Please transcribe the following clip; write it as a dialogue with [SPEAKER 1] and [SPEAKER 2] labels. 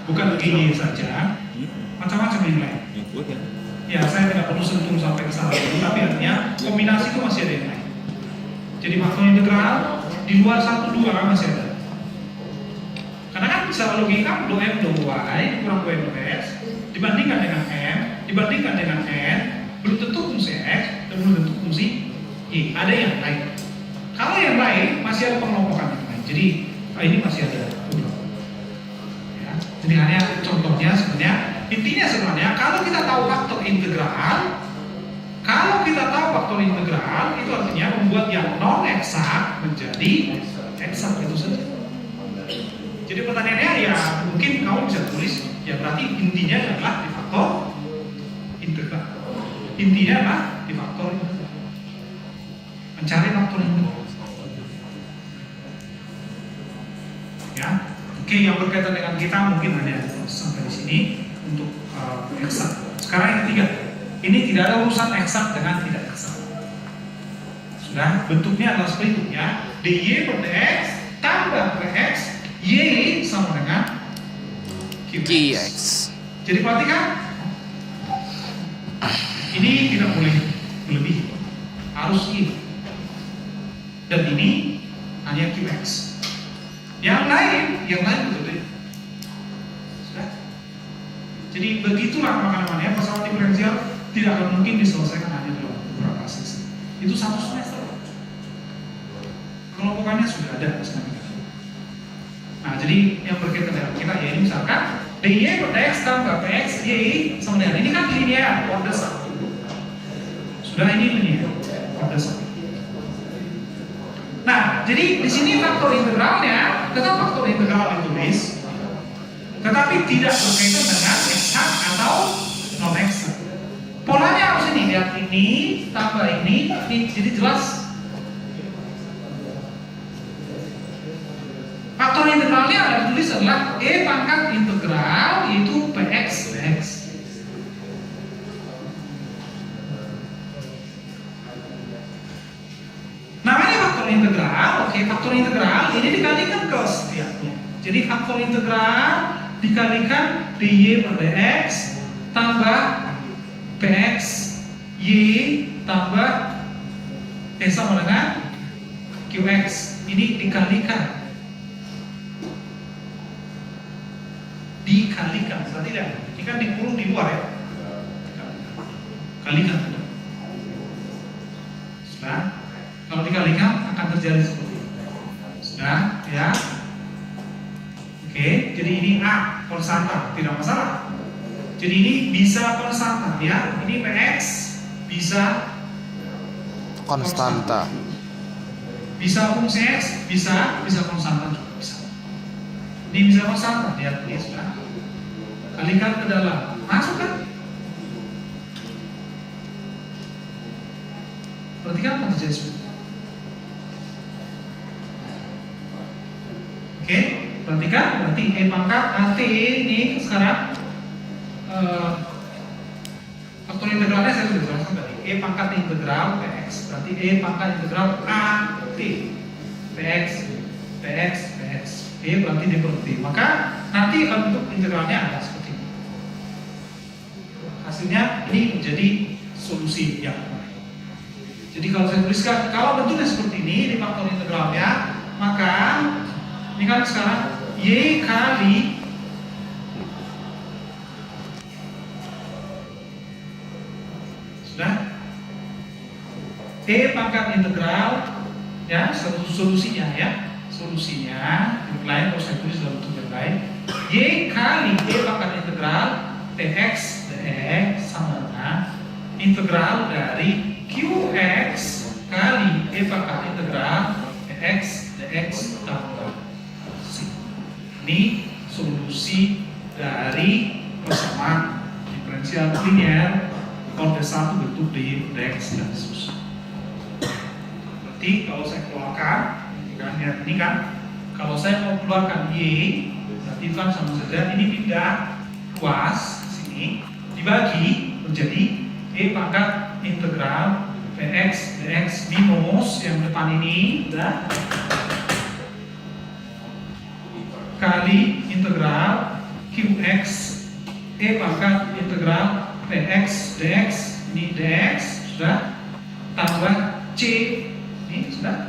[SPEAKER 1] bukan GY saja, macam-macam yang lain. Ya, saya tidak perlu sentuh sampai ke sana dulu, tapi artinya kombinasi itu masih ada yang lain. Jadi faktor integral di luar 1, 2 masih ada. Karena kan secara logika dou M dou Y kurang dou M dou X dibandingkan dengan M, dibandingkan dengan N, belum tentu fungsi X dan belum tentu fungsi Y. Ada yang lain. Kalau yang lain masih ada pengelompokan yang lain. Jadi ini masih ada beberapa. Ya, jadi hanya contohnya sebenarnya. Intinya sebenarnya kalau kita tahu faktor integral, itu artinya membuat yang non eksak menjadi eksak itu saja. Jadi pertanyaannya ya mungkin kamu bisa tulis ya berarti intinya adalah di faktor integral. Intinya adalah di faktor integral. Mencari faktor integral. Ya, oke, yang berkaitan dengan kita mungkin hanya sampai di sini untuk eksak. Sekarang yang ketiga, ini tidak ada urusan eksak dengan tidak eksak. Sudah, bentuknya adalah seperti itu ya. dy per dx tambah px y sama dengan qx. Jadi perhatikan, ini tidak boleh lebih, harus y. Dan ini hanya qx. Yang lain betul. Sudah. Jadi begitulah makanya persoalan diferensial tidak akan mungkin diselesaikan hanya dalam beberapa sesi. Itu 1 semester. Kelompokannya sudah ada sebenarnya. Nah, jadi yang berkaitan dengan kita ya ini misalkan dy per dx tambah px y sama dengan ini kan linear order 1. Sudah, ini linear order 1. Nah, jadi di sini faktor integralnya tetap faktor integral ditulis, tetapi tidak berkaitan dengan eksak atau non eksak. Polanya harus ini, lihat ini tambah ini, jadi jelas. Faktor integralnya ada ditulis adalah e pangkat integral yaitu px dx. Namanya faktor integral, oke, faktor integral ini dikalikan ke setiapnya. Jadi faktor integral dikalikan dy per dx tambah px y tambah sama dengan qx. Ini dikalikan. Berarti tidak. Ini kan dikurung di luar ya. Kalikan. Sudah. Kalau dikalikan akan terjadi seperti ini. Sudah, ya. Oke, jadi ini A konstanta, tidak masalah. Jadi ini bisa konstanta, ya. Ini px bisa konstanta. Bisa fungsi x, bisa konstanta juga bisa. Ini bisa konstanta, lihat ini sudah. Kalikan ke dalam, masuk kan? Perhatikan apa terjadi seperti ini. Oke, perhatikan berarti e pangkat t ini sekarang faktor integralnya saya sudah jelaskan tadi. E pangkat integral px berarti e pangkat integral a t px e berarti d per t. Maka nanti bentuk integralnya ada seperti ini. Hasilnya ini menjadi solusi yang baik. Jadi kalau saya tuliskan kalau bentuknya seperti ini di faktor integralnya, maka ini kan sekarang y kali sudah e pangkat integral ya solusinya ya bentuk lain kalau saya tulis dalam bentuk yang lain y kali e pangkat integral tx dx sama dengan integral dari qx kali e pangkat integral tx dx tambah c. Ini solusi dari persamaan diferensial linear order 1 bentuk dy dx dan seterusnya. Berarti kalau saya keluarkan ini kan kalau saya mau keluarkan y berarti itu kan sama saja ini pindah luas ke sini dibagi menjadi e pangkat integral px dx minus yang depan ini udah kali integral QX E pangkat integral PX dx, ini dx sudah, tambah C ini sudah